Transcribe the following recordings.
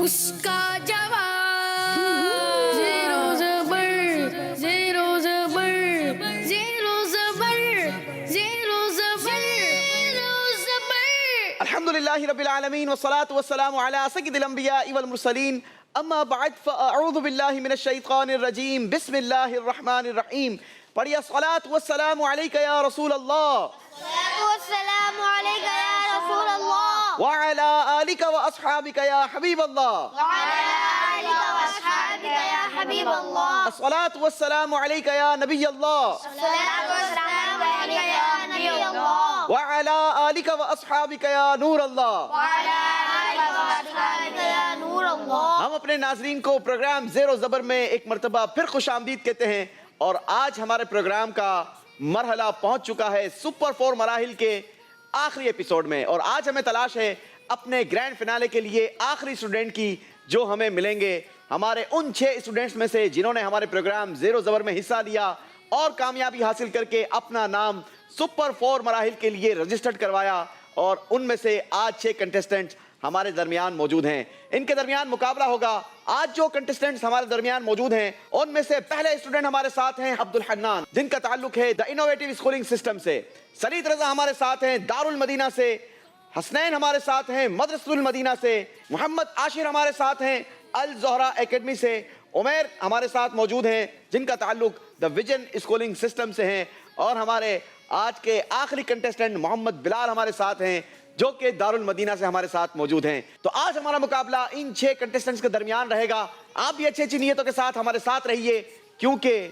اس کا جواب زیرو زبر زیرو زبر زیرو زبر زیرو زبر زیرو زبر. الحمدللہ رب العالمین والصلاة والسلام علی سید الانبیاء والمرسلین اما بعد فاعوذ باللہ من الشیطان الرجیم بسم اللہ الرحمن الرحیم. پڑھیے الصلاة والسلام علیکہ یا رسول اللہ والسلام علیکہ یا رسول اللہ وعلی آلکہ واصحابکہ یا حبیب اللہ وعلی آلکہ واصحابکہ یا حبیب اللہ الصلاة والسلام علیکہ یا نبی اللہ الصلاۃ والسلام علیکہ یا نبی اللہ وعلی آلکہ واصحابکہ یا نور اللہ. وعلی آلکہ واصحابکہ یا نور اللہ. ہم اپنے ناظرین کو پروگرام زیر و زبر میں ایک مرتبہ پھر خوش آمدید کہتے ہیں اور آج ہمارے پروگرام کا مرحلہ پہنچ چکا ہے سپر 4 مراحل کے آخری ایپیسوڈ میں اور آج ہمیں تلاش ہے اپنے گرینڈ فنالے کے لیے آخری اسٹوڈنٹ کی جو ہمیں ملیں گے ہمارے ان 6 اسٹوڈنٹس میں سے جنہوں نے ہمارے پروگرام زیر و زبر میں حصہ لیا اور کامیابی حاصل کر کے اپنا نام سپر 4 مراحل کے لیے رجسٹرڈ کروایا اور ان میں سے آج 6 کنٹیسٹنٹ ہمارے درمیان موجود ہیں. ان کے درمیان مقابلہ ہوگا. آج جو کنٹیسٹنٹس ہمارے درمیان موجود ہیں ان میں سے پہلے اسٹوڈنٹ ہمارے ساتھ ہیں عبد الحنان جن کا تعلق ہے دا انوویٹو اسکولنگ سسٹم سے. سلیط رضا ہمارے ساتھ ہیں دارالمدینہ سے. حسنین ہمارے ساتھ ہیں مدرسۃ المدینہ سے. محمد عاشر ہمارے ساتھ ہیں الزہرا اکیڈمی سے. عمیر ہمارے ساتھ موجود ہیں جن کا تعلق دا ویژن اسکولنگ سسٹم سے ہیں. اور ہمارے آج کے آخری کنٹیسٹنٹ محمد بلال ہمارے ساتھ ہیں جو کہ دارالمدینہ سے ہمارے ساتھ موجود ہیں. تو آج ہمارا مقابلہ ان 6 کنٹیسٹنٹس کے درمیان رہے گا. آپ بھی اچھی نیتوں کے ساتھ ہمارے ساتھ رہیے کیونکہ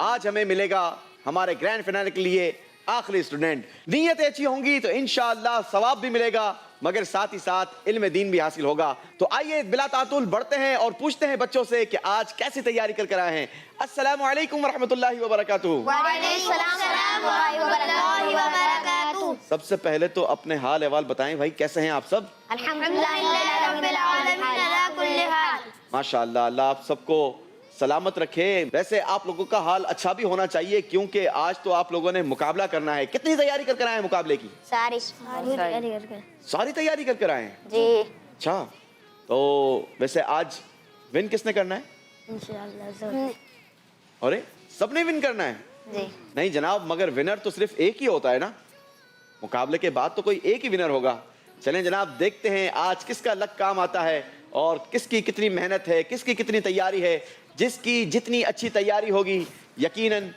آج ہمیں ملے گا ہمارے گرینڈ فنالے کے لیے آخری اسٹوڈنٹ. نیتیں اچھی ہوں گی تو انشاءاللہ ثواب بھی ملے گا مگر ساتھ ہی ساتھ علم دین بھی حاصل ہوگا. تو آئیے بلا تعطل بڑھتے ہیں اور پوچھتے ہیں بچوں سے کہ آج کیسی تیاری کر آئے ہیں. السلام علیکم ورحمۃ اللہ وبرکاتہ. وعلیکم السلام ورحمۃ اللہ وبرکاتہ. سب سے پہلے تو اپنے حال احوال بتائیں بھائی, کیسے ہیں آپ سب؟ الحمدللہ رب العالمین علی کل حال. ماشاءاللہ, اللہ آپ سب کو سلامت رکھے. ویسے آپ لوگوں کا حال اچھا بھی ہونا چاہیے کیونکہ آج تو آپ لوگوں نے مقابلہ کرنا ہے. کتنی تیاری کر آئے ہیں مقابلے کی؟ ساری تیاری کر آئے ہیں جی. اچھا, تو ویسے آج ون کس نے کرنا ہے؟ انشاءاللہ. ارے سب نے ون کرنا ہے؟ جی. نہیں جناب, مگر ونر تو صرف ایک ہی ہوتا ہے نا. مقابلے کے بعد تو کوئی ایک ہی ونر ہوگا. چلیں جناب, دیکھتے ہیں آج کس کا لک کام آتا ہے اور کس کی کتنی محنت ہے, کس کی کتنی تیاری ہے. جس کی جتنی اچھی تیاری ہوگی یقیناً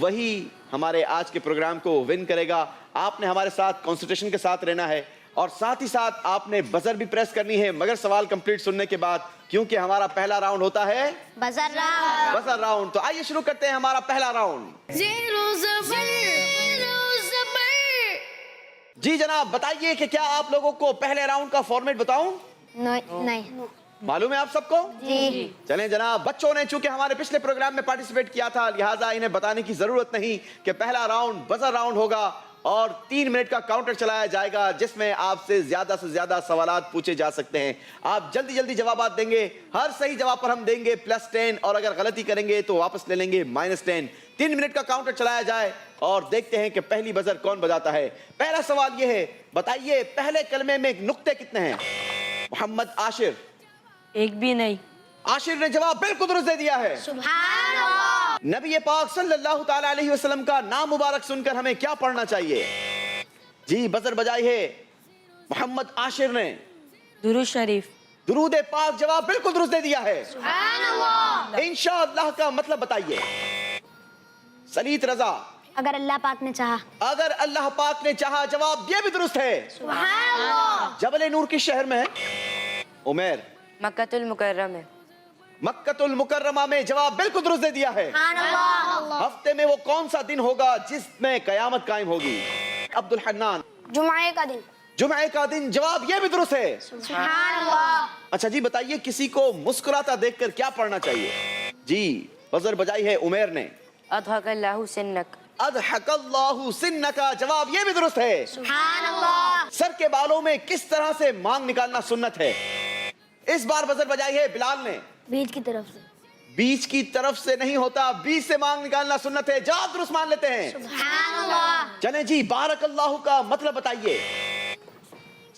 وہی ہمارے آج کے پروگرام کو ون کرے گا. آپ نے ہمارے ساتھ کانسنٹریشن کے ساتھ رہنا ہے اور ساتھ ہی ساتھ آپ نے بزر بھی پریس کرنی ہے مگر سوال کمپلیٹ سننے کے بعد, کیونکہ ہمارا پہلا راؤنڈ ہوتا ہے بزر راؤنڈ. Buzzer round. تو آئیے شروع کرتے ہیں ہمارا پہلا راؤنڈ. زیرو زبر زیرو زبر. جی جناب, بتائیے کہ کیا آپ لوگوں کو پہلے راؤنڈ کا فارمیٹ بتاؤں؟ نہیں. معلوم ہے آپ سب کو؟ جی. چلیں جناب, بچوں نے چونکہ ہمارے پچھلے پروگرام میں پارٹیسپیٹ کیا تھا لہٰذا انہیں بتانے کی ضرورت نہیں کہ پہلا راؤنڈ بزر راؤنڈ ہوگا اور 3 منٹ کا کاؤنٹر چلایا جائے گا جس میں آپ سے زیادہ سوالات پوچھے جا سکتے ہیں. آپ جلدی جوابات دیں گے. ہر صحیح جواب پر ہم دیں گے +10 اور اگر غلطی کریں گے تو واپس لے لیں گے -10. 3 منٹ کا کاؤنٹر چلایا جائے اور دیکھتے ہیں کہ پہلی بزر کون بجاتا ہے. پہلا سوال یہ ہے, بتائیے پہلے کلمے میں نقطے کتنے ہیں؟ محمد عاشر. ایک بھی نہیں. عاشر نے جواب بالکل درست دے دیا ہے. سبحان اللہ. نبی پاک صلی اللہ تعالی علیہ وسلم کا نام مبارک سن کر ہمیں کیا پڑھنا چاہیے؟ جی بزر بجائی ہے محمد عاشر نے. درود شریف. درود پاک. جواب بالکل درست دے دیا ہے. سبحان اللہ. انشاءاللہ کا مطلب بتائیے. سلیط رضا. اگر اللہ پاک نے چاہا. اگر اللہ پاک نے چاہا. جواب یہ بھی درست ہے. سبحان اللہ. جبل نور کس شہر میں ہے؟ عمیر. مکۃ المکرمہ میں. مکۃ المکرمہ میں. جواب بالکل درست دے دیا ہے. سبحان اللہ. ہفتے میں وہ کون سا دن ہوگا جس میں قیامت قائم ہوگی؟ عبد الحنان. جمعے کا دن. جمعے کا دن. جواب یہ بھی درست ہے. سبحان اللہ. اچھا جی, بتائیے کسی کو مسکراتا دیکھ کر کیا پڑھنا چاہیے؟ جی بزر بجائی ہے عمیر نے. اضحک اللہ سنک. اضحک اللہ سنک. جواب یہ بھی درست ہے. سبحان اللہ. سر کے بالوں میں کس طرح سے مانگ نکالنا سنت ہے؟ اس بار بزر بجائی ہے بلال نے. بیچ کی طرف سے. بیچ کی طرف سے نہیں ہوتا, بیچ سے مانگ نکالنا سنت ہے. جواب درست مان لیتے ہیں. سبحان اللہ. چلیں جی, بارک اللہ کا مطلب بتائیے.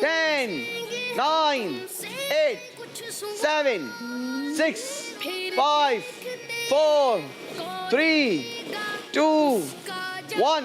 10, 9, 8, 7, 6, 5, 4, 3, 2, 1।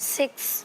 6।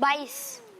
22।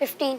15।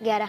11।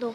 2।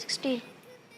60।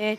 8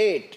8।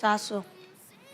700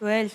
12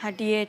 38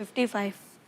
55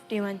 51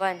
1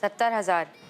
70,000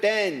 10।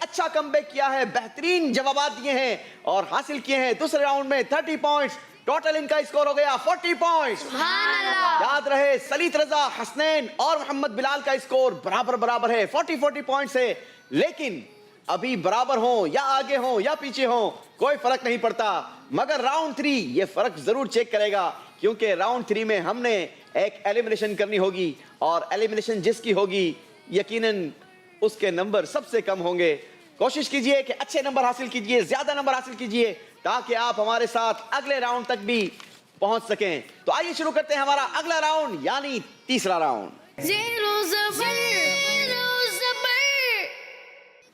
اچھا کم بیک کیا ہے, بہترین جوابات دیے ہیں اور حاصل کیے ہیں دوسرے راؤنڈ میں 30 پوائنٹس. ٹوٹل ان کا اسکور ہو گیا 40 پوائنٹس. یاد رہے سلیت رضا, حسنین اور محمد بلال کا اسکور برابر ہے, 40 پوائنٹس ہے. لیکن ابھی برابر ہوں یا آگے ہوں یا پیچھے ہوں کوئی فرق نہیں پڑتا, مگر راؤنڈ 3 یہ فرق ضرور چیک کرے گا, کیونکہ راؤنڈ 3 میں ہم نے ایک ایلیمنیشن کرنی ہوگی اور ایلیمنیشن جس کی ہوگی یقیناً اس کے نمبر سب سے کم ہوں گے. کوشش کیجئے کہ اچھے نمبر حاصل کیجئے, زیادہ نمبر حاصل کیجئے تاکہ آپ ہمارے ساتھ اگلے راؤنڈ تک بھی پہنچ سکیں. تو آئیے شروع کرتے ہیں ہمارا اگلا راؤنڈ یعنی تیسرا راؤنڈ. زیرو زبر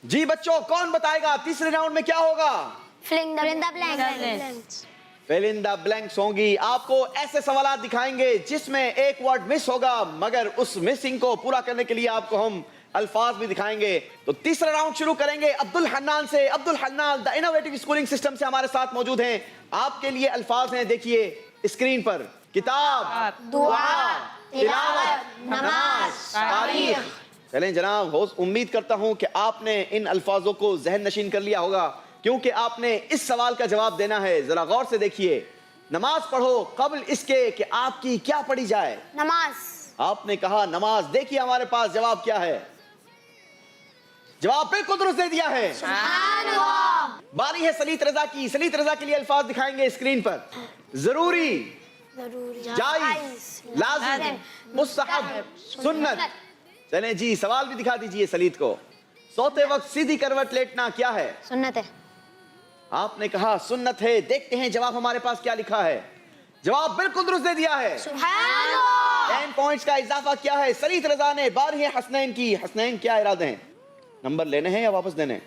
جی بچوں, کون بتائے گا تیسرے راؤنڈ میں کیا ہوگا؟ Fill in the blanks. Fill in the blanks ہوں گی. آپ کو ایسے سوالات دکھائیں گے جس میں ایک ورڈ مس ہوگا, مگر اس مسنگ کو پورا کرنے کے لیے آپ کو ہم الفاظ بھی دکھائیں گے. تو تیسرا راؤنڈ شروع کریں گے عبد الحنان سے. عبد الحنان دا انوویٹو اسکولنگ سسٹم سے ہمارے ساتھ موجود ہیں. آپ کے لیے الفاظ ہیں, دیکھیے اسکرین پر, کتاب, دعا, تلاوت, نماز, تاریخ. چلیں جناب, امید کرتا ہوں کہ آپ نے ان الفاظوں کو ذہن نشین کر لیا ہوگا, کیونکہ آپ نے اس سوال کا جواب دینا ہے. ذرا غور سے دیکھیے, نماز پڑھو قبل اس کے کہ آپ کی کیا پڑھی جائے. نماز. آپ نے کہا نماز. دیکھیے ہمارے پاس جواب کیا ہے. جواب بالکل درست دے دیا ہے. سبحان اللہ. باری ہے سلیت رضا کی. سلیت رضا کے لیے الفاظ دکھائیں گے اسکرین پر. ضروری, جائز, لازم, مستحب, سنت. چلیں جی, سوال بھی دکھا دیجئے سلیت کو. سوتے وقت سیدھی کروٹ لیٹنا کیا ہے؟ سنت ہے. آپ نے کہا سنت ہے. دیکھتے ہیں جواب ہمارے پاس کیا لکھا ہے. جواب بالکل درست دے دیا ہے. سبحان اللہ. 10 پوائنٹس کا اضافہ کیا ہے سلیت رضا نے. باری ہے حسنین کی. حسنین کیا ارادے ہیں؟ نمبر لینے ہیں یا واپس دینے؟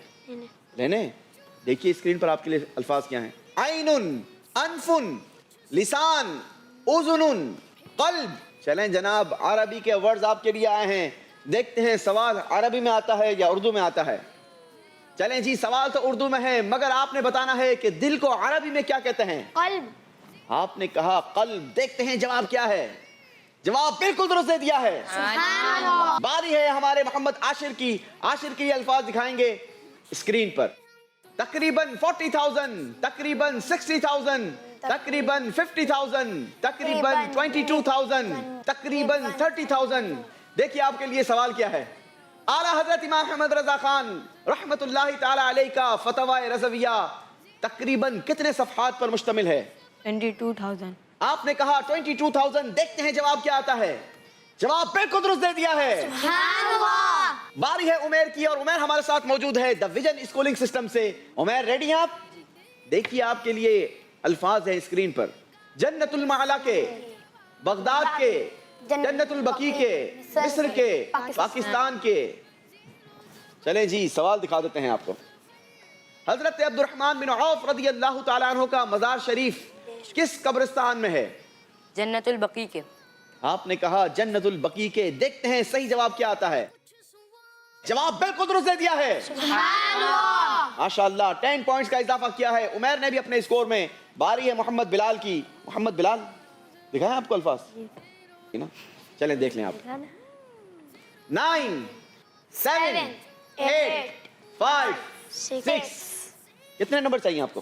لینے. دیکھیے اسکرین پر آپ کے لیے الفاظ کیا ہیں. عینن, انفن, لسان, اذن, قلب. چلیں جناب, عربی کے ورڈز آپ کے لیے آئے ہیں. دیکھتے ہیں سوال عربی میں آتا ہے یا اردو میں آتا ہے. چلیں جی, سوال تو اردو میں ہے, مگر آپ نے بتانا ہے کہ دل کو عربی میں کیا کہتے ہیں. قلب. آپ نے کہا قلب. دیکھتے ہیں جواب کیا ہے. جواب بالکل درست دے دیا ہے. سبحان اللہ. باری ہے ہمارے محمد عاشر کی. عاشر کے لیے الفاظ دکھائیں گے اسکرین پر. تقریباً 40,000, تقریباً 60,000, تقریباً 50,000, تقریباً 22,000, تقریباً 30,000. دیکھیے آپ کے لیے سوال کیا ہے. اعلیٰ حضرت امام احمد رضا خان رحمت اللہ تعالی علیہ کا فتویٰ رضویہ تقریباً کتنے صفحات پر مشتمل ہے؟ 22,000. آپ نے کہا 22,000. دیکھتے ہیں جواب کیا آتا ہے. جواب بالکل درست دے دیا ہے. سبحان اللہ. باری ہے عمیر کی, اور عمیر ہمارے ساتھ موجود ہے دا ویژن اسکولنگ سسٹم سے. عمیر ریڈی ہیں آپ؟ دیکھیے آپ کے لیے الفاظ ہیں اسکرین پر. جنت المعلا کے, بغداد کے, جنت البقیع کے, مصر کے, پاکستان کے. چلیں جی, سوال دکھا دیتے ہیں آپ کو. حضرت عبد الرحمن بن عوف رضی اللہ تعالیٰ عنہ کا مزار شریف کس قبرستان میں ہے؟ جنت البقیع کے. آپ نے کہا جنت البقیع کے. دیکھتے ہیں صحیح جواب کیا آتا ہے. جواب بالکل درست دے دیا ہے. سبحان اللہ. ماشاءاللہ, 10 پوائنٹس کا اضافہ کیا ہے. عمیر نے بھی اپنے اسکور میں. باری ہے محمد بلال کی. محمد بلال دکھائیں آپ کو الفاظ. چلیں دیکھ لیں آپ. 9, 7, 8, 5, 6. کتنے نمبر چاہیے آپ کو؟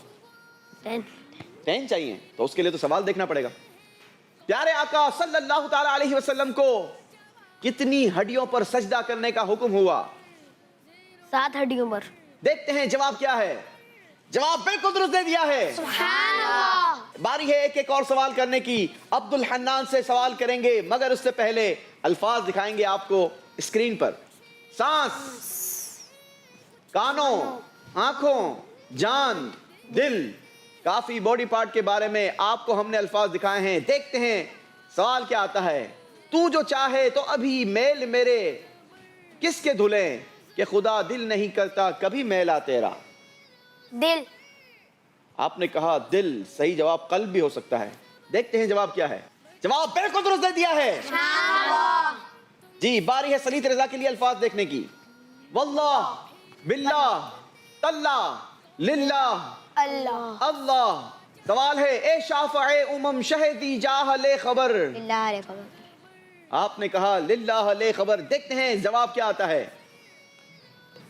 10 چاہیے. تو اس کے لیے تو سوال دیکھنا پڑے گا. پیارے آقا صلی اللہ تعالی علیہ وسلم کو کتنی ہڈیوں پر سجدہ کرنے کا حکم ہوا؟ 7 ہڈیوں پر. دیکھتے ہیں جواب کیا ہے. جواب بالکل درست دے دیا ہے. سبحان اللہ. باری ہے ایک اور سوال کرنے کی. عبد الحنان سے سوال کریں گے, مگر اس سے پہلے الفاظ دکھائیں گے آپ کو اسکرین پر. سانس, کانوں, آنکھوں, جان, دل. کافی باڈی پارٹ کے بارے میں آپ کو ہم نے الفاظ دکھائے ہیں. دیکھتے ہیں سوال کیا آتا ہے. تو جو چاہے تو ابھی میل میرے کس کے دھلیں, کہ خدا دل نہیں کرتا کبھی میلا تیرا. دل. آپ نے کہا دل. صحیح جواب قلب بھی ہو سکتا ہے. دیکھتے ہیں جواب کیا ہے. جواب بالکل درست دے دیا ہے. جی, باری ہے سلیت رضا کے لیے الفاظ دیکھنے کی. واللہ, باللہ, تاللہ, للہ, اللہ. اللہ. سوال ہے اے شافع امم شہدی جاہ لے خبر. اللہ علیہ خبر. آپ نے کہا للہ لے خبر. دیکھتے ہیں جواب کیا آتا ہے.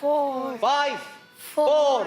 5 4।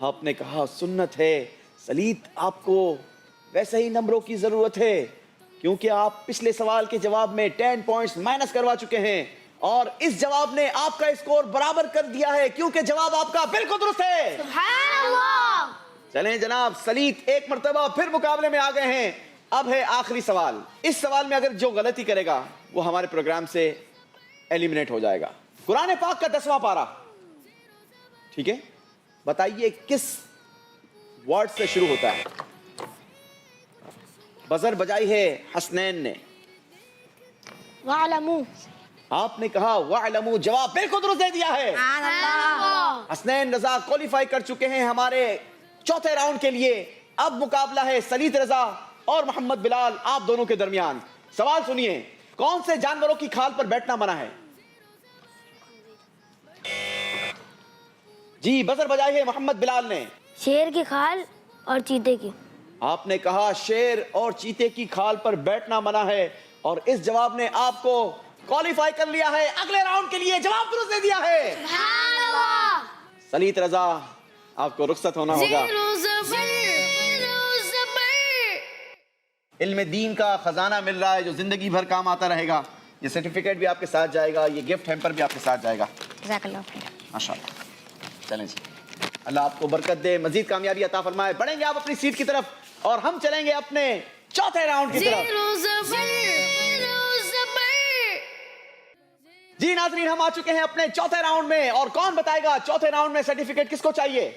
آپ نے کہا سنت ہے. سلیت آپ کو ویسے ہی نمبروں کی ضرورت ہے کیونکہ آپ پچھلے سوال کے جواب میں 10 پوائنٹس مائنس کروا چکے ہیں اور اس جواب نے آپ کا اسکور برابر کر دیا ہے کیونکہ جواب آپ کا بالکل درست ہے. سبحان اللہ. چلیں جناب, سلیت ایک مرتبہ پھر مقابلے میں آ گئے ہیں. اب ہے آخری سوال. اس سوال میں اگر جو غلطی کرے گا وہ ہمارے پروگرام سے ایلیمنیٹ ہو جائے گا. قرآن پاک کا 10واں پارہ, ٹھیک ہے, بتائیے کس ورڈ سے شروع ہوتا ہے؟ بزر بجائی ہے حسنین نے. وَعْلَمُوا. آپ نے کہا وَعْلَمُوا, جواب بالکل درست دے دیا ہے. سبحان اللہ. حسنین رضا کوالیفائی کر چکے ہیں ہمارے چوتھے راؤنڈ کے لیے. اب مقابلہ ہے سلیت رضا اور محمد بلال آپ دونوں کے درمیان. سوال سنیے, کون سے جانوروں کی کھال پر بیٹھنا منع ہے؟ جی بزر بجائی ہے محمد بلال نے. شیر کی کھال اور چیتے کی. آپ نے کہا شیر اور چیتے کی کھال پر بیٹھنا منع ہے اور اس جواب نے آپ کو کوالیفائی کر لیا ہے اگلے راؤنڈ کے لیے. جواب درست دے دیا ہے. سبحان اللہ. سلیت رضا آپ کو رخصت ہونا ہوگا. علم دین کا خزانہ مل رہا ہے جو زندگی بھر کام آتا رہے گا. یہ سرٹیفکیٹ بھی آپ کے ساتھ جائے گا, یہ گفٹ ہیمپر بھی آپ کے ساتھ جائے گا. جزاک اللہ خیر. ماشاءاللہ. چلیں جی, اللہ آپ کو برکت دے, مزید کامیابی عطا فرمائے. بڑھیں گے آپ اپنی سیٹ کی طرف اور ہم چلیں گے اپنے چوتھے راؤنڈ کی طرف. جی ناظرین, ہم آ چکے ہیں اپنے چوتھے راؤنڈ میں اور کون بتائے گا چوتھے راؤنڈ میں سرٹیفکیٹ کس کو چاہیے؟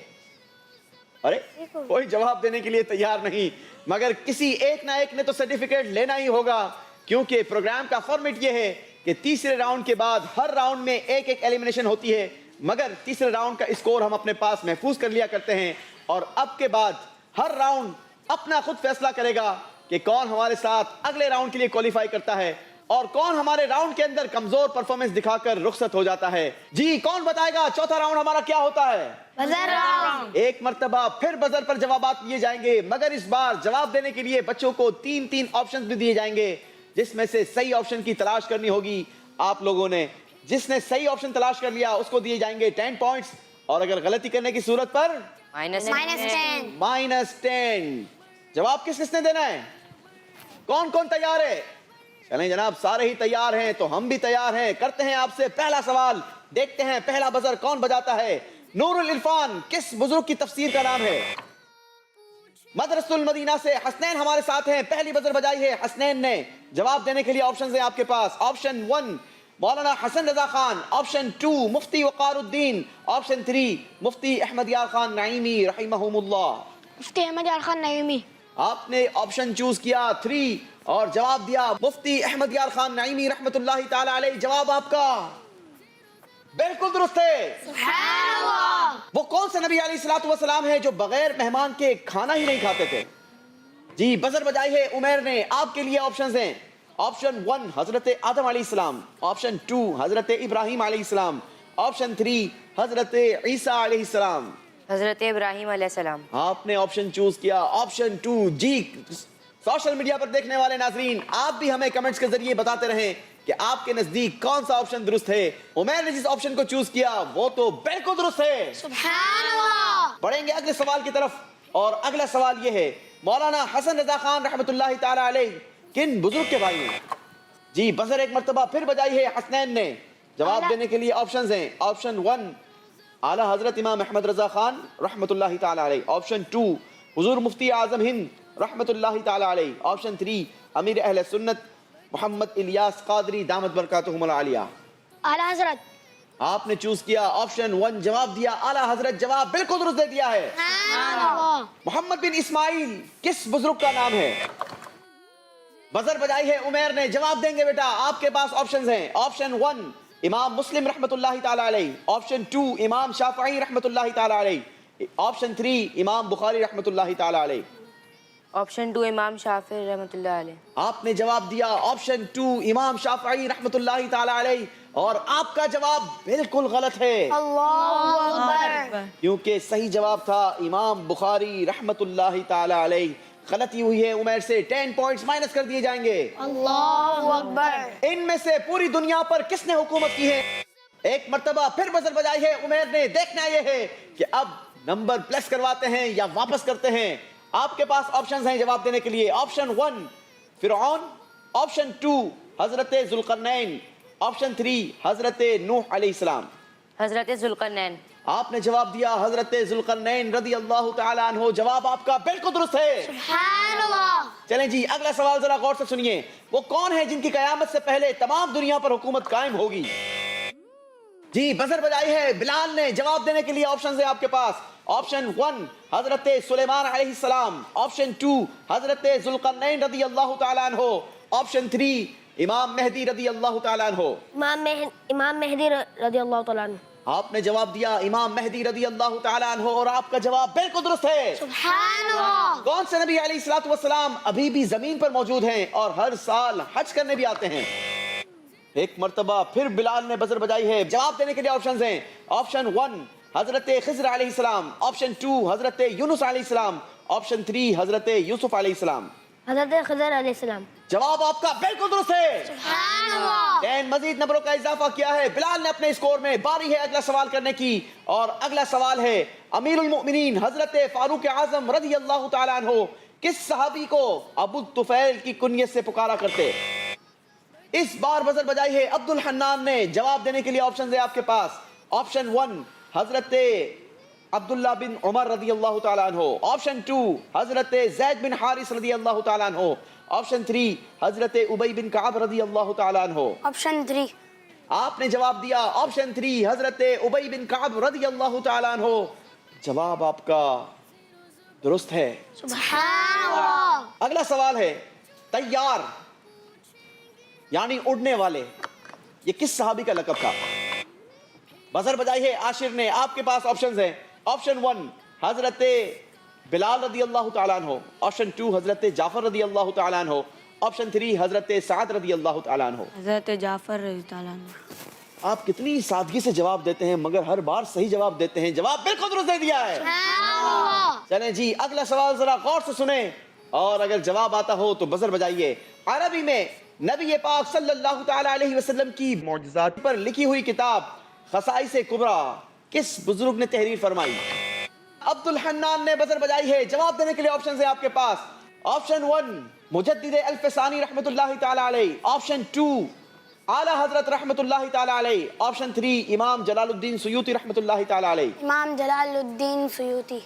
ارے کوئی جواب دینے کے لیے تیار نہیں, مگر کسی ایک نہ ایک نے تو سرٹیفکیٹ لینا ہی ہوگا کیونکہ پروگرام کا فارمیٹ یہ ہے کہ تیسرے راؤنڈ کے بعد ہر راؤنڈ میں ایک ایک ایلیمنیشن ہوتی ہے, مگر تیسرے راؤنڈ کا اسکور ہم اپنے پاس محفوظ کر لیا کرتے ہیں اور اب کے بعد ہر راؤنڈ اپنا خود فیصلہ کرے گا کہ کون ہمارے ساتھ اگلے راؤنڈ کے لیے کوالیفائی کرتا ہے اور کون ہمارے راؤنڈ کے اندر کمزور پرفارمنس دکھا کر رخصت ہو جاتا ہے. جی کون بتائے گا چوتھا راؤنڈ ہمارا کیا ہوتا ہے؟ Buzzer round. ایک مرتبہ پھر بزر پر جوابات دیے جائیں گے, مگر اس بار جواب دینے کے لیے بچوں کو 3 آپشنز بھی دیے جائیں گے جس میں سے صحیح آپشن کی تلاش کرنی ہوگی آپ لوگوں نے. جس نے صحیح آپشن تلاش کر لیا اس کو دیے جائیں گے 10 پوائنٹس اور اگر غلطی کرنے کی صورت پر -10. جواب کس کس نے دینا ہے؟ کون کون تیار ہے؟ چلیں جناب, سارے ہی تیار ہیں تو ہم بھی تیار ہیں. کرتے ہیں آپ سے پہلا سوال, دیکھتے ہیں پہلا بزر کون بجاتا ہے. نور العرفان کس بزرگ کی تفسیر کا نام ہے؟ مدرسۃ المدینہ سے حسنین ہمارے ساتھ ہیں, پہلی بزر بجائی ہے حسنین نے. جواب دینے کے لیے آپشنز ہیں آپ کے پاس. آپشن 1 مولانا حسن رضا خان, آپشن 2 مفتی وقار الدین, آپشن 3 مفتی احمد یار خان نعیمی رحمہم اللہ. مفتی احمد یار خان نعیمی. آپ نے آپشن چوز کیا 3 اور جواب دیا مفتی احمد یار خان نعیمی رحمت اللہ تعالی علیہ. جواب آپ کا بالکل درست ہے. سبحان اللہ. وہ کون سے نبی علیہ الصلوۃ والسلام ہے جو بغیر مہمان کے کھانا ہی نہیں کھاتے تھے؟ جی بزر بجائی ہے عمیر نے. آپ کے لیے آپشنز ہیں. آپشن 1 حضرت آدم علیہ السلام, آپشن 2 حضرت ابراہیم علیہ السلام, آپشن 3 حضرت عیسیٰ علیہ السلام. حضرت ابراہیم علیہ السلام. آپ نے آپشن چوز کیا آپشن 2. جی سوشل میڈیا پر دیکھنے والے ناظرین, آپ بھی ہمیں کمنٹس کے ذریعے بتاتے رہیں کہ آپ کے نزدیک کون سا آپشن درست ہے. عمیر نے جس آپشن کو چوز کیا وہ تو بالکل درست ہے. سبحان اللہ. بڑھیں گے اگلے سوال کی طرف اور اگلا سوال یہ ہے, مولانا حسن رضا خان رحمت اللہ تعالی علیہ کن بزرگ کے بھائی ہیں؟ جی بزر ایک مرتبہ پھر بجائی ہے حسنین نے. جواب دینے کے لیے آپشنز ہیں. آپشن 1 اعلیٰ حضرت امام احمد رضا خان رحمت اللہ تعالی علیہ, آپشن 2 حضور مفتی اعظم ہند رحمت اللہ تعالی علیہ, آپشن 3 امیر اہل سنت محمد الیاس قادری دامت برکاتہم العالیہ. اعلیٰ حضرت. آپ نے چوز کیا آپشن 1, جواب دیا اعلیٰ حضرت. جواب بالکل درست دے دیا ہے. محمد بن اسماعیل کس بزرگ کا نام ہے؟ بزر بجائی ہے عمیر نے. جواب دیں گے بیٹا, آپ کے پاس آپشنز ہیں. آپشن 1 امام مسلم رحمت اللہ تعالی علیہ, آپشن 2 امام شافعی رحمت اللہ تعالی علیہ, آپشن 3 امام بخاری رحمت اللہ تعالی علیہ. آپشن 2 امام شافعی رحمۃ اللہ علیہ. آپ نے جواب دیا آپشن 2 امام شافعی رحمت اللہ تعالی علیہ اور آپ کا جواب بالکل غلط ہے. اللہ اکبر. کیونکہ صحیح جواب تھا امام بخاری رحمت اللہ تعالی علیہ. غلطی ہوئی ہے عمیر سے, 10 پوائنٹس مائنس کر دیے جائیں گے. اللہ اکبر. ان میں سے پوری دنیا پر کس نے حکومت کی ہے؟ ایک مرتبہ پھر بزر بجائی ہے عمیر نے. دیکھنا یہ ہے کہ اب نمبر پلس کرواتے ہیں یا واپس کرتے ہیں؟ آپ کے پاس آپشنز ہیں جواب دینے کے لیے. آپشن 1 فرعون, آپشن 2 حضرت ذوالقرنین, آپشن 3 حضرت نوح علیہ السلام. حضرت ذوالقرنین. آپ نے جواب دیا حضرت ذوالقرنین رضی اللہ تعالیٰ عنہ. جواب آپ کا بالکل درست ہے. سبحان اللہ. چلیں جی اگلا سوال ذرا غور سے سنیے. وہ کون ہے جن کی قیامت سے پہلے تمام دنیا پر حکومت قائم ہوگی؟ جی بزر بجائی ہے بلال نے. جواب دینے کے لیے آپشنز ہیں آپ کے پاس. آپشن 1 حضرت سلیمان علیہ السلام, آپشن 2 حضرت ذوالقرنین رضی اللہ تعالیٰ عنہ, آپشن 3 امام مہدی رضی اللہ تعالیٰ عنہ. امام مہدی رضی اللہ تعالیٰ عنہ. آپ نے جواب دیا امام مہدی رضی اللہ تعالیٰ عنہ اور آپ کا جواب بالکل درست ہے. سبحان اللہ. کون سے نبی علیہ الصلوۃ والسلام ابھی بھی زمین پر موجود ہیں اور ہر سال حج کرنے بھی آتے ہیں؟ ایک مرتبہ پھر بلال نے بزر بجائی ہے. جواب دینے کے لیے آپشنز ہیں. آپشن 1 حضرت خضر علیہ السلام, آپشن 2 حضرت یونس علیہ السلام, آپشن 3 حضرت یوسف علیہ السلام. حضرت خضر علیہ السلام. جواب آپ کا بالکل درست ہے. سبحان اللہ. 10 مزید نمبروں کا اضافہ کیا ہے بلال نے اپنے اسکور میں. باری ہے اگلا سوال کرنے کی اور اگلا سوال ہے امیر المؤمنین حضرت فاروق اعظم رضی اللہ تعالیٰ عنہ کس صحابی کو ابو الطفیل کی کنیت سے پکارا کرتے؟ اس بار بزر بجائی ہے عبد الحنان نے. جواب دینے کے لیے آپشنز ہیں آپ کے پاس. آپشن 1 حضرت عبداللہ بن عمر رضی اللہ تعالیٰ عنہ, آپشن 2 حضرت زید بن حارث رضی اللہ تعالیٰ عنہ, آپشن 3 حضرت ابی بن کعب رضی اللہ تعالیٰ عنہ. آپشن 3. آپ نے جواب دیا آپشن 3 حضرت ابی بن کعب رضی اللہ تعالیٰ عنہ. جواب آپ کا درست ہے. سبحان اللہ. اگلا سوال ہے طیار یعنی اڑنے والے, یہ کس صحابی کا لقب تھا؟ بزر بجائی ہے عاشر نے. آپ کے پاس آپشنز ہیں. آپشن 1 حضرت بلال رضی اللہ تعالیٰ عنہ, آپشن 2 حضرت جعفر رضی اللہ تعالیٰ عنہ, آپشن 3 حضرت سعد رضی اللہ تعالیٰ عنہ. حضرت جعفر رضی اللہ عنہ. آپ کتنی سادگی سے جواب دیتے ہیں مگر ہر بار صحیح جواب دیتے ہیں. جواب بالکل درست دے دیا ہے. سبحان اللہ. چلیں جی اگلا سوال ذرا غور سے سنیں اور اگر جواب آتا ہو تو بزر بجائیے. عربی میں نبی پاک صلی اللہ تعالیٰ علیہ وسلم کی معجزات پر لکھی ہوئی کتاب خصائص کبریٰ کس بزرگ نے تحریر فرمائی؟ عبد الحنان نے بزر بجائی ہے. جواب دینے کے لیے آپشنز ہیں آپ کے پاس. آپشن 1 مجدد الفسانی رحمت اللہ تعالیٰ علیہ, آپشن 2 اعلیٰ حضرت رحمت اللہ تعالیٰ علیہ, آپشن 3 امام جلال الدین سیوطی رحمت اللہ تعالیٰ علیہ. امام جلال الدین سیوطی.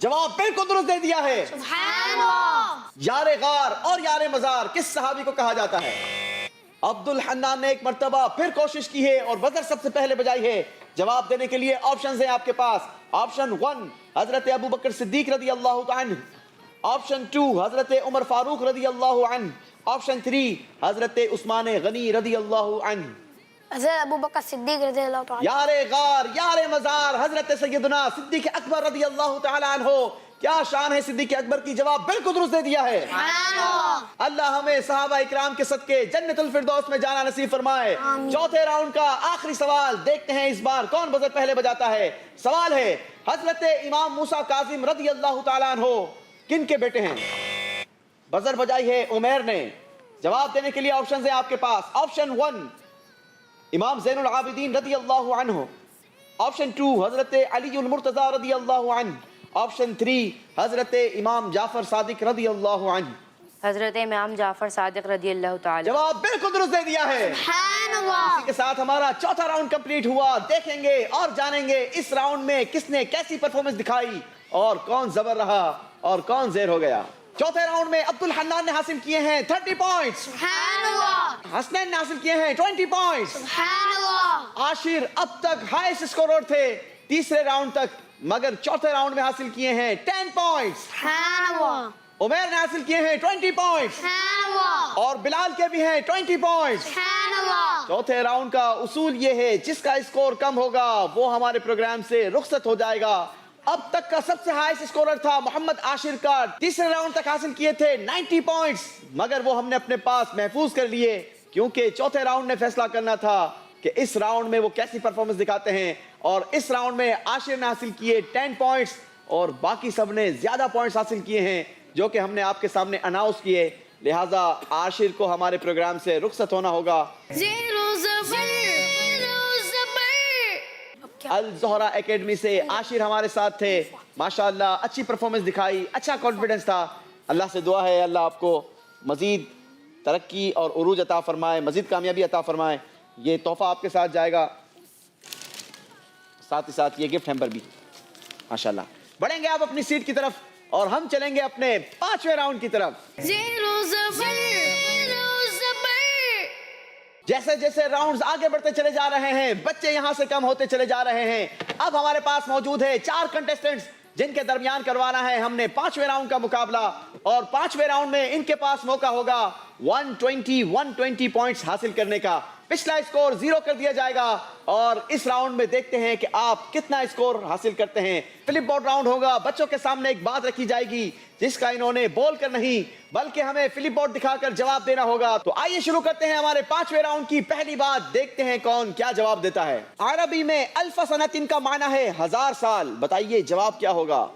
جواب بالکل درست دے دیا ہے. سبحان اللہ. یار غار اور یار مزار کس صحابی کو کہا جاتا ہے؟ عبد الحنان نے ایک مرتبہ پھر کوشش کی ہے اور بزر سب سے پہلے بجائی ہے. جواب دینے کے لیے آپشنز ہیں آپ کے پاس. آپشن 1 حضرت ابو بکر صدیق رضی اللہ عنہ, آپشن 2 حضرت عمر فاروق رضی اللہ عنہ, آپشن 3 حضرت عثمان غنی رضی اللہ عنہ. حضرت ابو بکر صدیق رضی اللہ تعالیٰ. یار غار یار مزار حضرت سیدنا صدیق اکبر رضی اللہ تعالیٰ عنہ. کیا شان ہے صدیق اکبر کی. جواب بالکل درست دے دیا ہے. سبحان اللہ. اللہ ہمیں صحابہ اکرام کے صدقے جنت الفردوس میں جانا نصیب فرمائے. چوتھے راؤنڈ کا آخری سوال دیکھتے ہیں اس بار کون بزر پہلے بجاتا ہے. سوال ہے حضرت امام موسیٰ کاظم رضی اللہ تعالیٰ عنہ کن کے بیٹے ہیں؟ بزر بجائی ہے عمیر نے. جواب دینے کے لیے آپشنز ہیں آپ کے پاس. آپشن 1 امام زین العابدین رضی اللہ عنہ, آپشن 2 حضرت علی المرتضی رضی اللہ عنہ, آپشن 3 حضرت امام جعفر صادق رضی اللہ عنہ. حضرت امام جعفر صادق رضی اللہ تعالی. جواب بالکل درست دے دیا ہے. سبحان اللہ. اسی کے ساتھ ہمارا چوتھا راؤنڈ کمپلیٹ ہوا. دیکھیں گے اور جانیں گے اس راؤنڈ میں کس نے کیسی پرفارمنس دکھائی اور کون زبر رہا اور کون زیر ہو گیا. چوتھے راؤنڈ میں عبد الحنان نے حاصل کیے ہیں 30 پوائنٹس, سبحان اللہ. حسنین نے حاصل کیے ہیں 20 پوائنٹس. سبحان اللہ. عاشر اب تک ہائیسٹ اسکورر تھے تیسرے راؤنڈ تک مگر چوتھے راؤنڈ میں حاصل کیے ہیں 10 پوائنٹس. سبحان اللہ. عمیر نے حاصل کیے ہیں 20 پوائنٹس سبحان اللہ. اور بلال کے بھی ہیں 20 پوائنٹس. سبحان اللہ. چوتھے راؤنڈ کا اصول یہ ہے جس کا اسکور کم ہوگا وہ ہمارے پروگرام سے رخصت ہو جائے گا. اب تک کا سب سے ہائیسٹ اسکورر تھا محمد عاشر کا. تیسرے راؤنڈ تک حاصل کیے تھے 90 پوائنٹس مگر وہ ہم نے اپنے پاس محفوظ کر لیے کیونکہ چوتھے راؤنڈ نے فیصلہ کرنا تھا کہ اس راؤنڈ میں وہ کیسی پرفارمنس دکھاتے ہیں. اور اس راؤنڈ میں عاشر نے حاصل کیے 10 پوائنٹس اور باقی سب نے زیادہ پوائنٹس حاصل کیے ہیں جو کہ ہم نے آپ کے سامنے اناؤنس کیے. لہٰذا عاشر کو ہمارے پروگرام سے رخصت ہونا ہوگا. زیرو زبر. الزہرا اکیڈمی سے عاشر ہمارے ساتھ تھے. ماشاءاللہ اچھی پرفارمنس دکھائی, اچھا کانفیڈنس تھا. اللہ سے دعا ہے اللہ آپ کو مزید ترقی اور عروج عطا فرمائے, مزید کامیابی عطا فرمائے. یہ تحفہ آپ کے ساتھ جائے گا, ساتھ ہی ساتھ یہ گفٹ ہیمپر بھی. ماشاءاللہ بڑھیں گے آپ اپنی سیٹ کی طرف اور ہم چلیں گے اپنے 5ویں راؤنڈ کی طرف. جیسے جیسے راؤنڈز آگے بڑھتے چلے جا رہے ہیں, بچے یہاں سے کم ہوتے چلے جا رہے ہیں. اب ہمارے پاس موجود ہے 4 کنٹیسٹنٹس جن کے درمیان کروانا ہے ہم نے 5ویں راؤنڈ کا مقابلہ, اور 5ویں راؤنڈ میں ان کے پاس موقع ہوگا 120 پوائنٹس حاصل کرنے کا. پچھلا اسکور 0 کر دیا جائے گا اور اس راؤنڈ میں دیکھتے ہیں کہ آپ کتنا اسکور حاصل کرتے ہیں. فلپ بورڈ راؤنڈ ہوگا, بچوں کے سامنے ایک بات رکھی جائے گی جس کا انہوں نے بول کر نہیں بلکہ ہمیں فلپ بورڈ دکھا کر جواب دینا ہوگا. تو آئیے شروع کرتے ہیں ہمارے 5ویں راؤنڈ کی پہلی بات, دیکھتے ہیں کون کیا جواب دیتا ہے. عربی میں الف سنتن کا معنی ہے 1000 سال, بتائیے جواب کیا ہوگا.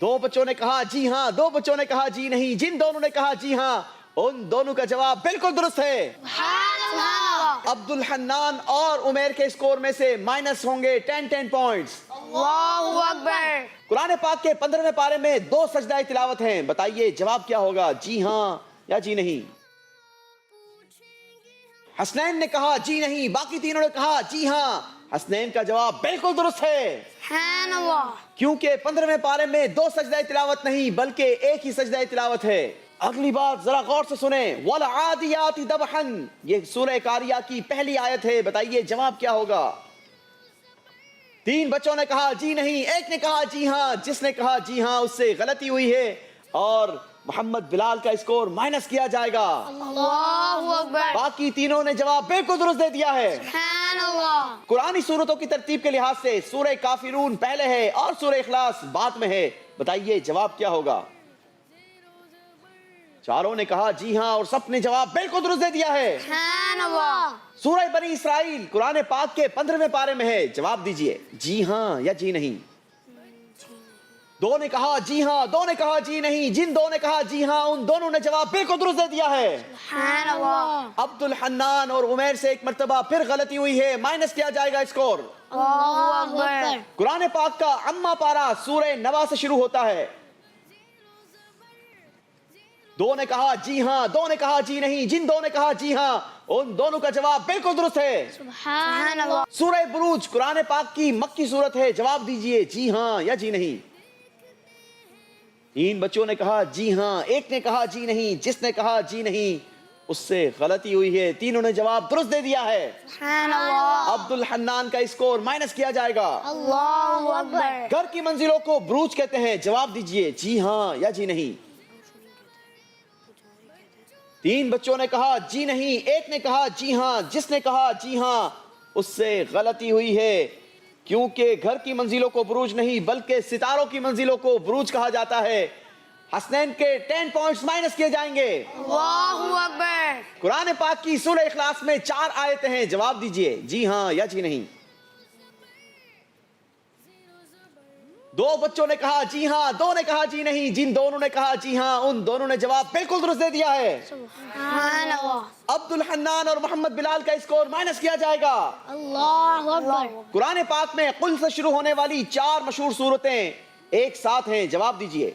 2 بچوں نے کہا جی ہاں, 2 بچوں نے کہا جی نہیں. جن دونوں نے کہا جی ہاں ان دونوں کا جواب بالکل درست ہے. عبد الحنان اور عمیر کے اسکور میں سے مائنس ہوں گے 10 پوائنٹس. اللہ اکبر. قرآن پاک کے 15ویں پارے میں 2 سجدہ تلاوت ہیں, بتائیے جواب کیا ہوگا, جی ہاں یا جی نہیں. حسنین نے کہا جی نہیں, باقی تینوں نے کہا جی ہاں. حسنین کا جواب بالکل درست ہے, سبحان اللہ. کیونکہ 15ویں پارے میں 2 سجدہ تلاوت نہیں بلکہ ایک ہی سجدہ تلاوت ہے. اگلی بات ذرا غور سے سنیں, وَالْعَادِيَاتِ ضَبْحًا, یہ سورہ قاریہ کی پہلی آیت ہے, بتائیے جواب کیا ہوگا. 3 بچوں نے کہا جی نہیں, ایک نے کہا جی ہاں. جس نے کہا جی ہاں اس سے غلطی ہوئی ہے اور محمد بلال کا اسکور مائنس کیا جائے گا. اللہ اکبر. باقی تینوں نے جواب بالکل درست دے دیا ہے. سبحان اللہ. قرآنی سورتوں کی ترتیب کے لحاظ سے سورہ کافرون پہلے ہے اور سورہ اخلاص بعد میں ہے, بتائیے جواب کیا ہوگا. چاروں نے کہا جی ہاں اور سب نے جواب بالکل درست دے دیا ہے. سبحان اللہ. سورہ بنی اسرائیل قرآن پاک کے 15ویں پارے میں ہے, جواب دیجئے جی ہاں یا جی نہیں. 2 نے کہا جی ہاں, 2 نے کہا جی نہیں. جن 2 نے کہا جی ہاں ان دونوں نے جواب بالکل درست دے دیا ہے. سبحان اللہ. عبد الحنان اور عمیر سے ایک مرتبہ پھر غلطی ہوئی ہے, مائنس کیا جائے گا اسکور. اللہ اکبر. قرآن پاک کا اما پارا سورہ نبا سے شروع ہوتا ہے. 2 نے کہا جی ہاں, 2 نے کہا جی نہیں. جن 2 نے کہا جی ہاں ان دونوں کا جواب بالکل درست ہے. سبحان اللہ. سورہ بروج قرآن پاک کی مکی سورت ہے, جواب دیجئے جی ہاں یا جی نہیں. 3 بچوں نے کہا جی ہاں, ایک نے کہا جی نہیں. جس نے کہا جی نہیں اس سے غلطی ہوئی ہے, تینوں نے جواب درست دے دیا ہے. سبحان اللہ. عبد الحنان کا اسکور مائنس کیا جائے گا. اللہ اکبر. گھر کی منزلوں کو بروج کہتے ہیں, جواب دیجئے جی ہاں یا جی نہیں. 3 بچوں نے کہا جی نہیں, ایک نے کہا جی ہاں. جس نے کہا جی ہاں اس سے غلطی ہوئی ہے, کیونکہ گھر کی منزلوں کو بروج نہیں بلکہ ستاروں کی منزلوں کو بروج کہا جاتا ہے. حسنین کے 10 پوائنٹس مائنس کیے جائیں گے. اللہ اکبر. قرآن پاک کی سورہ اخلاص میں 4 آیتیں ہیں, جواب دیجئے جی ہاں یا جی نہیں. 2 بچوں نے کہا جی ہاں, 2 نے کہا جی نہیں. جن دونوں نے کہا جی ہاں ان دونوں نے جواب بالکل درست دے دیا ہے. سبحان اللہ. عبد الحنان اور محمد بلال کا اسکور مائنس کیا جائے گا. اللہ اکبر. قرآن پاک میں قل سے شروع ہونے والی 4 مشہور سورتیں ایک ساتھ ہیں, جواب دیجئے.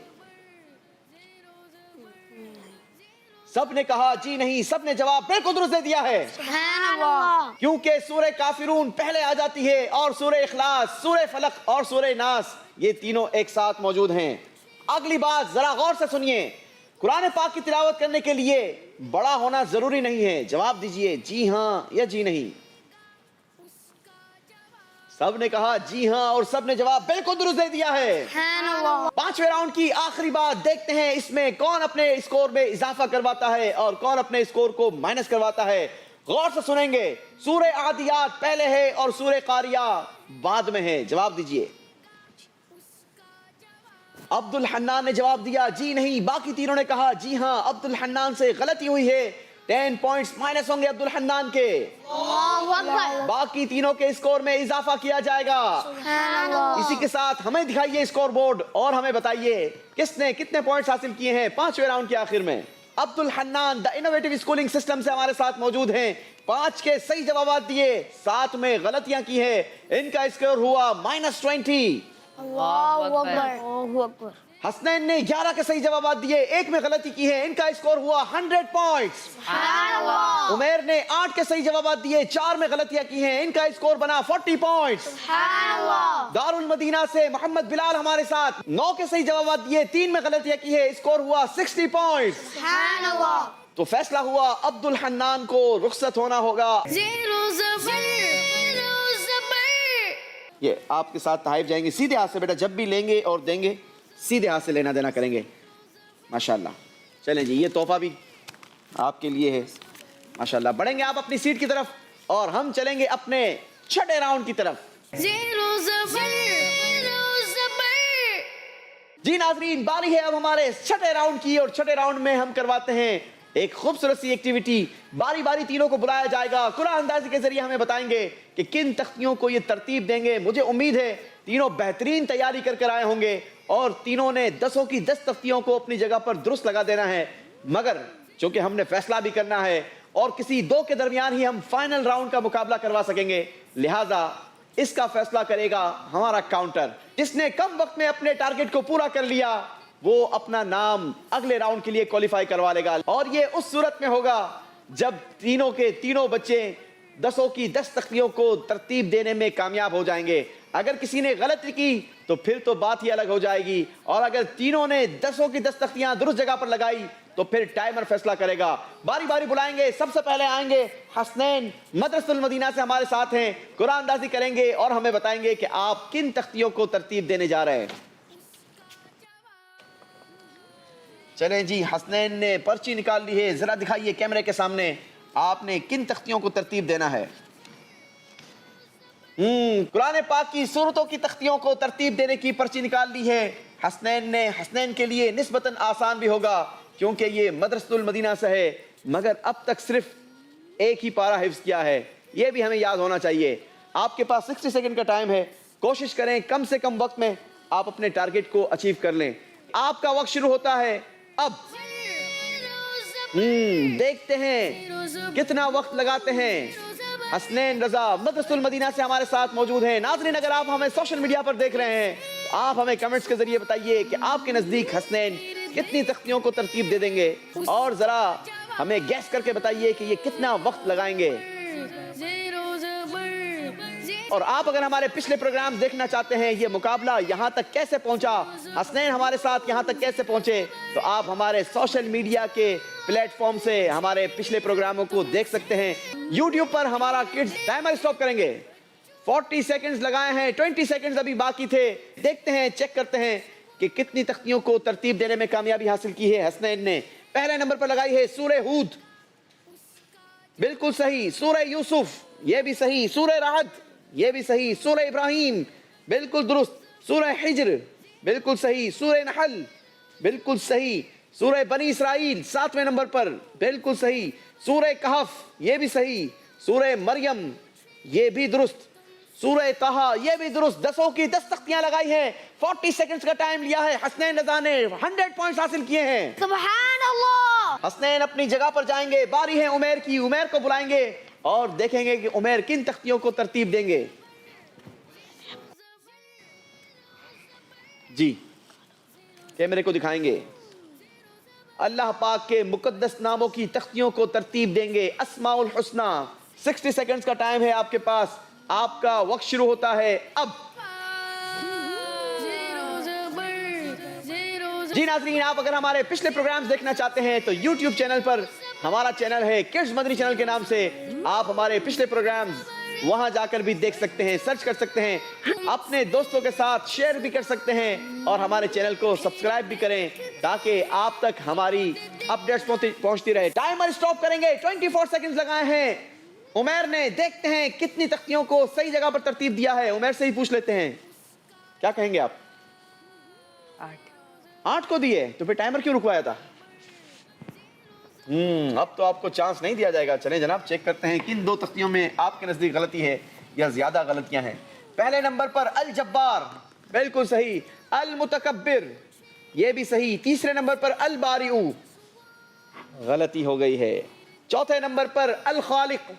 سب نے کہا جی نہیں, سب نے جواب بالکل درست دے دیا ہے. سبحان اللہ. کیونکہ سورہ کافرون پہلے آ جاتی ہے اور سورہ اخلاص, سورہ فلق اور سورہ ناس یہ تینوں ایک ساتھ موجود ہیں. اگلی بات ذرا غور سے سنیے, قرآن پاک کی تلاوت کرنے کے لیے بڑا ہونا ضروری نہیں ہے, جواب دیجئے جی ہاں یا جی نہیں. سب نے کہا جی ہاں اور سب نے جواب بالکل درست دے دیا ہے. سبحان اللہ. 5ویں راؤنڈ کی آخری بات, دیکھتے ہیں اس میں کون اپنے اسکور میں اضافہ کرواتا ہے اور کون اپنے اسکور کو مائنس کرواتا ہے. غور سے سنیں گے, سورہ عادیات پہلے ہے اور سورہ قاریہ بعد میں ہے, جواب دیجئے. عبد الحنان نے جواب دیا جی نہیں, باقی تینوں نے کہا جی ہاں. عبد الحنان سے غلطی ہوئی ہے, 10 پوائنٹس مائنس ہوں گے عبد الحنان کے. اللہ اکبر. باقی تینوں کے اسکور میں اضافہ کیا جائے گا. سبحان اللہ. اسی کے ساتھ ہمیں دکھائیے اسکور بورڈ اور ہمیں بتائیے کس نے کتنے پوائنٹس حاصل کیے ہیں 5ویں راؤنڈ کے آخر میں. عبد الحنان دا انوویٹو اسکولنگ سسٹم سے ہمارے ساتھ موجود ہیں. 5 کے صحیح جوابات دیے, 7 میں غلطیاں کی ہیں. ان کا اسکور ہوا -20. اللہ اکبر. حسنین نے 11 کے صحیح جوابات دیے, 1 میں غلطی کی ہے. ان کا اسکور ہوا 100 پوائنٹس. عمیر نے 8 کے صحیح جوابات دیے, 4 میں غلطیاں کی ہیں. ان کا اسکور بنا 40 پوائنٹس. دارالمدینہ سے محمد بلال ہمارے ساتھ, 9 کے صحیح جوابات دیے, 3 میں غلطیاں کی ہے. اسکور ہوا 60 پوائنٹس. تو فیصلہ ہوا عبد الحنان کو رخصت ہونا ہوگا. یہ آپ کے ساتھ تحائف جائیں گے سیدھے ہاتھ سے بیٹا, جب بھی لیں گے اور دیں گے سیدھے ہاتھ سے لینا دینا کریں گے. ماشاءاللہ. چلیں جی, یہ تحفہ بھی آپ کے لیے ہے. ماشاءاللہ. بڑھیں گے آپ اپنی سیٹ کی طرف اور ہم چلیں گے اپنے چھٹے راؤنڈ کی طرف. جی ناظرین, باری ہے اب ہمارے چھٹے راؤنڈ کی, اور چھٹے راؤنڈ میں ہم کرواتے ہیں ایک خوبصورت سی ایکٹیویٹی. باری باری تینوں کو بلایا جائے گا, قرآن اندازی کے ذریعے ہمیں بتائیں گے کہ کن تختیوں کو یہ ترتیب دیں گے. مجھے امید ہے تینوں بہترین تیاری کر آئے ہوں گے اور تینوں نے 10 کی 10 تختیوں کو اپنی جگہ پر درست لگا دینا ہے. مگر چونکہ ہم نے فیصلہ بھی کرنا ہے اور کسی 2 کے درمیان ہی ہم فائنل راؤنڈ کا مقابلہ کروا سکیں گے, لہٰذا اس کا فیصلہ کرے گا ہمارا کاؤنٹر. جس نے کم وقت میں اپنے ٹارگٹ کو پورا کر لیا وہ اپنا نام اگلے راؤنڈ کے لیے کوالیفائی کروا لے گا. اور یہ اس صورت میں ہوگا جب تینوں کے تینوں بچے 10 کی 10 تختیوں کو ترتیب دینے میں کامیاب ہو جائیں گے. اگر کسی نے غلطی کی تو پھر تو بات ہی الگ ہو جائے گی, اور اگر تینوں نے 10 کی 10 تختیاں درست جگہ پر لگائی تو پھر ٹائمر فیصلہ کرے گا. باری باری بلائیں گے. سب سے پہلے آئیں گے حسنین, مدرسۃ المدینہ سے ہمارے ساتھ ہیں, قرآن اندازی کریں گے اور ہمیں بتائیں گے کہ آپ کن تختیوں کو ترتیب دینے جا رہے ہیں. چلیں جی, حسنین نے پرچی نکال لی ہے, ذرا دکھائیے کیمرے کے سامنے آپ نے کن تختیوں کو ترتیب دینا ہے. قرآن پاک کی سورتوں کی تختیوں کو ترتیب دینے کی پرچی نکال لی ہے حسنین نے. حسنین کے لیے نسبتاً آسان بھی ہوگا کیونکہ یہ مدرسۃ المدینہ سے ہے, مگر اب تک صرف ایک ہی پارہ حفظ کیا ہے, یہ بھی ہمیں یاد ہونا چاہیے. آپ کے پاس 60 سیکنڈ کا ٹائم ہے, کوشش کریں کم سے کم وقت میں آپ اپنے ٹارگٹ کو اچیو کر لیں. آپ کا وقت شروع ہوتا ہے اب. دیکھتے ہیں کتنا وقت لگاتے ہیں. حسنین رضا مدرسۃ المدینہ سے ہمارے ساتھ موجود ہیں. ناظرین, اگر آپ ہمیں سوشل میڈیا پر دیکھ رہے ہیں تو آپ ہمیں کمنٹس کے ذریعے بتائیے کہ آپ کے نزدیک حسنین کتنی تختیوں کو ترتیب دے دیں گے, اور ذرا ہمیں گیس کر کے بتائیے کہ یہ کتنا وقت لگائیں گے. اور آپ اگر ہمارے پچھلے پروگرام دیکھنا چاہتے ہیں یہ مقابلہ یہاں تک کیسے پہنچا, حسنین ہمارے ساتھ یہاں تک کیسے پہنچے, تو آپ ہمارے سوشل میڈیا کے پلیٹ فارم سے ہمارے پچھلے پروگراموں کو دیکھ سکتے ہیں. یوٹیوب پر ہمارا کڈز ٹائمر اسٹاپ کریں گے. 40 سیکنڈز لگائے ہیں, 20 سیکنڈز ابھی باقی تھے. دیکھتے ہیں, چیک کرتے ہیں کہ کتنی تختیوں کو ترتیب دینے میں کامیابی حاصل کی ہے حسنین نے. پہلے نمبر پر لگائی ہے سورہ ہود, بالکل صحیح. سورہ یوسف, یہ بھی صحیح. سورہ رعد, یہ بھی صحیح. سورہ ابراہیم, بالکل درست. سورہ حجر, بالکل صحیح. سورہ نحل, بالکل صحیح. سورہ بنی اسرائیل 7ویں نمبر پر, بالکل صحیح. سورہ کہف, یہ بھی صحیح. سورہ مریم, یہ بھی درست. سورہ طہ, یہ بھی درست. 10 کی 10 تختیاں لگائی ہیں. 40 سیکنڈز کا ٹائم لیا ہے. حسنین رضا نے 100 پوائنٹس حاصل کیے ہیں. سبحان اللہ. حسنین اپنی جگہ پر جائیں گے. باری ہے عمیر کی. عمیر کو بلائیں گے اور دیکھیں گے کہ عمیر کن تختیوں کو ترتیب دیں گے. جی, کیمرے کو دکھائیں گے. اللہ پاک کے مقدس ناموں کی تختیوں کو ترتیب دیں گے. اسماء الحسنہ. 60 سیکنڈز کا ٹائم ہے آپ کے پاس. آپ کا وقت شروع ہوتا ہے اب. جی ناظرین, آپ اگر ہمارے پچھلے پروگرامز دیکھنا چاہتے ہیں تو یوٹیوب چینل پر ہمارا چینل ہے کڈز مدنی چینل کے نام سے. آپ ہمارے پچھلے پروگرامز وہاں جا کر بھی دیکھ سکتے ہیں, سرچ کر سکتے ہیں, اپنے دوستوں کے ساتھ شیئر بھی کر سکتے ہیں, اور ہمارے چینل کو سبسکرائب بھی کریں تاکہ آپ تک ہماری اپڈیٹس پہنچتی رہے. ٹائمر اسٹاپ کریں گے. 24 سیکنڈز لگائے ہیں عمیر نے. دیکھتے ہیں کتنی تختیوں کو صحیح جگہ پر ترتیب دیا ہے. عمیر سے ہی پوچھ لیتے ہیں, کیا کہیں گے آپ؟ 8 کو دیے, تو پھر ٹائمر کیوں رکوایا تھا؟ اب تو آپ کو چانس نہیں دیا جائے گا. چلیں جناب, چیک کرتے ہیں کن 2 تختیوں میں آپ کے نزدیک غلطی ہے یا زیادہ غلطیاں ہیں. پہلے نمبر پر الجبار, بالکل صحیح. المتکبر, یہ بھی صحیح. تیسرے نمبر پر البارئ, غلطی ہو گئی ہے. چوتھے نمبر پر الخالق,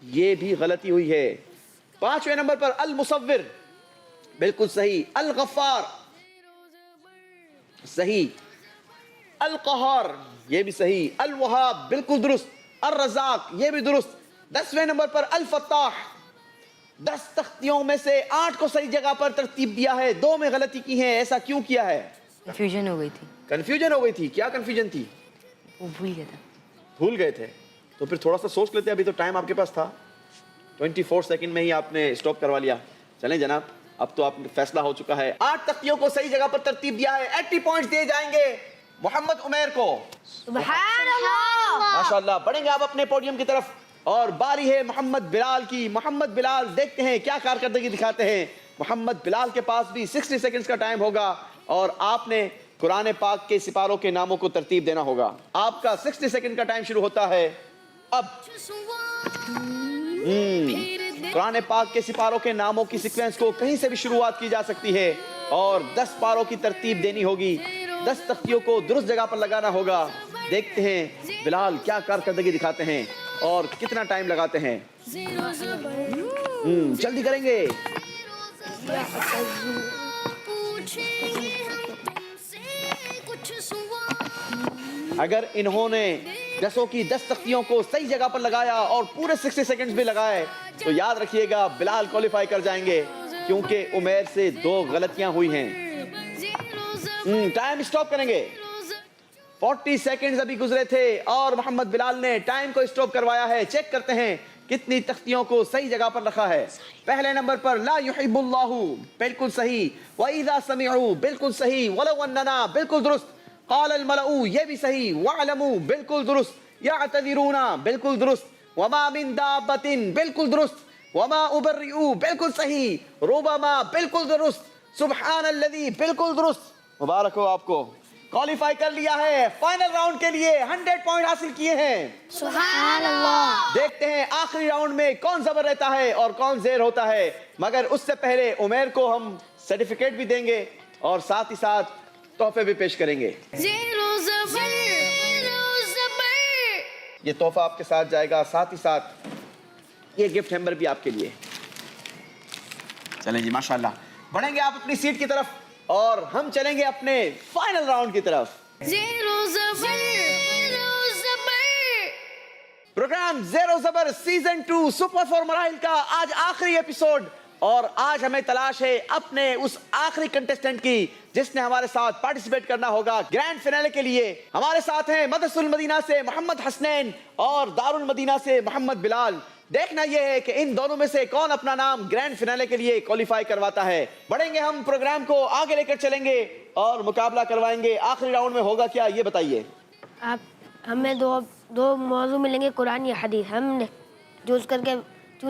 یہ بھی غلطی ہوئی ہے. پانچویں نمبر پر المصور, بالکل صحیح. الغفار, صحیح. القہار, یہ بھی صحیح. الوہاب, بالکل درست. الرزاق, یہ بھی درست. 10ویں نمبر پر الفتاح. 10 تختیوں میں سے 8 کو صحیح جگہ پر ترتیب دیا ہے, 2 میں غلطی کی ہے. ایسا کیوں کیا ہے؟ کنفیوژن ہو گئی تھی. کنفیوژن ہو گئی تھی. کیا کنفیوژن تھی؟ وہ بھول گیا تھا. بھول گئے تھے. تو پھر تھوڑا سا سوچ لیتے, ابھی تو ٹائم آپ کے پاس تھا. 24 سیکنڈ میں ہی آپ نے اسٹاپ کروا لیا. چلیں جناب, اب تو آپ فیصلہ ہو چکا ہے. 8 تختیوں کو صحیح جگہ پر ترتیب دیا ہے. 80 پوائنٹس دیے جائیں گے محمد عمیر کو. سبحان اللہ. ماشاءاللہ. بڑھیں گے آپ اپنے پوڈیم کی طرف, اور باری ہے محمد بلال کی. محمد بلال دیکھتے ہیں کیا کارکردگی دکھاتے ہیں. محمد بلال کے پاس بھی 60 سیکنڈز کا ٹائم ہوگا, اور آپ نے قرآن پاک کے سپاروں کے ناموں کو ترتیب دینا ہوگا. آپ کا 60 سیکنڈ کا ٹائم شروع ہوتا ہے اب. قرآن پاک کے سپاروں کے ناموں کی سیکوینس کو کہیں سے بھی شروعات کی جا سکتی ہے, اور 10 پاروں کی ترتیب دینی ہوگی. 10 تختیوں کو درست جگہ پر لگانا ہوگا. دیکھتے ہیں بلال کیا کارکردگی دکھاتے ہیں اور کتنا ٹائم لگاتے ہیں. جلدی کریں گے. اگر انہوں نے 10 کی 10 تختیوں کو صحیح جگہ پر لگایا اور پورے 60 سیکنڈز بھی لگائے, تو یاد رکھیے گا بلال کوالیفائی کر جائیں گے, کیونکہ عمیر سے 2 غلطیاں ہوئی ہیں. ٹائم اسٹاپ کریں گے. 40 سیکنڈز ابھی گزرے تھے اور محمد بلال نے ٹائم کو اسٹاپ کروایا ہے. چیک کرتے ہیں کتنی تختیوں کو صحیح جگہ پر رکھا ہے. پہلے نمبر پر لا يحب اللہ, بالکل صحیح. وَإِذَا سَمِعُوا, بالکل صحیح. وَلَوْ أَنَّنَا, بالکل درست. قال الملأ, یہ بھی صحیح. وَعْلَمُوا, بالکل درست. يَعْتَذِرُونَ, بالکل درست. وَمَا مِن دَابَّةٍ, بالکل درست. وَمَا أُبَرِّئُ, بالکل صحیح. رُبَمَا, بالکل درست. سبحان الذی, بالکل درست. مبارک ہو آپ کو, کوالیفائی کر لیا ہے. فائنل راؤنڈ کے لیے 100 پوائنٹ حاصل کیے ہیں. سبحان اللہ. دیکھتے ہیں آخری راؤنڈ میں کون زبر رہتا ہے اور کون زیر ہوتا ہے. مگر اس سے پہلے عمیر کو ہم سرٹیفکیٹ بھی دیں گے اور ساتھ ہی ساتھ تحفے بھی پیش کریں گے. یہ تحفہ آپ کے ساتھ جائے گا, ساتھ ہی ساتھ یہ گفٹ ہیمبر بھی آپ کے لیے. چلیں جی, ماشاءاللہ. بڑھیں گے آپ اپنی سیٹ کی طرف اور ہم چلیں گے اپنے فائنل راؤنڈ کی طرف. پروگرام زیرو زبر سیزن 2 سپر 4 مراحل کا آج آخری ایپیسوڈ, اور آج ہمیں تلاش ہے اپنے اس آخری کنٹیسٹنٹ کی جس نے ہمارے ساتھ پارٹیسپیٹ کرنا ہوگا گرینڈ فینالے کے لیے. ہمارے ساتھ ہیں مدرسۃ المدینہ سے محمد حسنین اور دارالمدینہ سے محمد بلال. دیکھنا یہ ہے کہ ان دونوں میں سے کون اپنا نام گرینڈ فینالے کے لیے کوالیفائی کرواتا ہے. بڑھیں گے ہم, پروگرام کو آگے لے کر چلیں گے اور مقابلہ کروائیں گے. آخری راؤنڈ میں ہوگا کیا, یہ بتائیے. ہمیں دو موضوع ملیں گے, قرآن یا حدیث. ہم نے چوز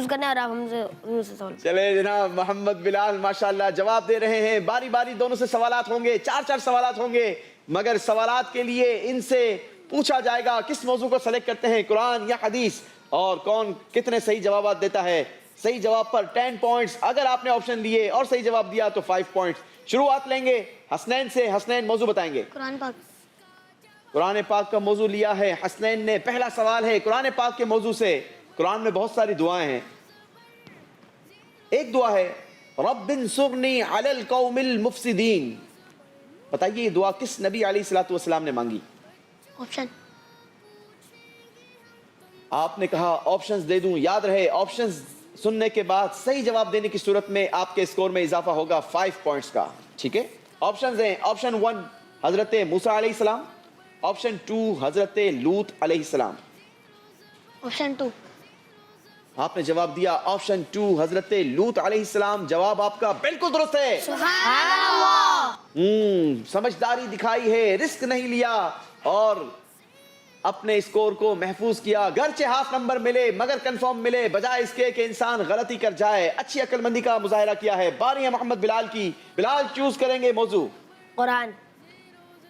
کرنا ہے اور آپ ہم سے سوال. چلے جناب, محمد بلال ماشاءاللہ جواب دے رہے ہیں. باری باری دونوں سے سوالات ہوں گے, 4 سوالات ہوں گے, مگر سوالات کے لیے ان سے پوچھا جائے گا کس موضوع کو سلیکٹ کرتے ہیں, قرآن یا حدیث, اور کون کتنے صحیح جوابات دیتا ہے. صحیح جواب پر 10 پوائنٹس, اگر آپ نے آپشن لیے اور صحیح جواب دیا تو 5 پوائنٹس. شروعات لیں گے حسنین سے. حسنین موضوع بتائیں گے. قرآن پاک. قرآن پاک کا موضوع لیا ہے حسنین نے. پہلا سوال ہے قرآن پاک کے موضوع سے. قرآن میں بہت ساری دعائیں ہیں. ایک دعا ہے رب انصرنی علی القوم المفسدین. بتائیے یہ دعا کس نبی علیہ الصلوۃ والسلام نے مانگی؟ آپشن. آپ نے کہا آپشنز دے دوں. یاد رہے آپشنز سننے کے بعد صحیح جواب دینے کی صورت میں آپ کے اسکور میں اضافہ ہوگا 5 پوائنٹس کا. ٹھیک ہے, آپشنز ہیں. آپشن 1 حضرت موسیٰ علیہ السلام. آپشن 2 حضرت لوط علیہ السلام. آپشن 2. آپ نے جواب دیا آپشن 2 حضرت لوط علیہ السلام. جواب آپ کا بالکل درست ہے. سبحان اللہ. سمجھداری دکھائی ہے, رسک نہیں لیا اور اپنے اسکور کو محفوظ کیا. گرچہ ہاف نمبر ملے مگر کنفرم ملے, بجائے اس کے کہ انسان غلطی کر جائے. اچھی عقل مندی کا مظاہرہ کیا ہے. باری ہے محمد بلال کی. بلال چوز کریں گے موضوع. قرآن.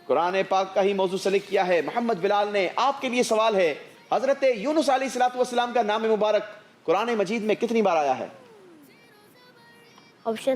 قرآن پاک کا ہی موضوع سلیکٹ کیا ہے محمد بلال نے. آپ کے لیے سوال ہے حضرت یونس علیہ الصلوۃ والسلام کا نام مبارک قرآن مجید میں کتنی بار آیا ہے؟ آپشن.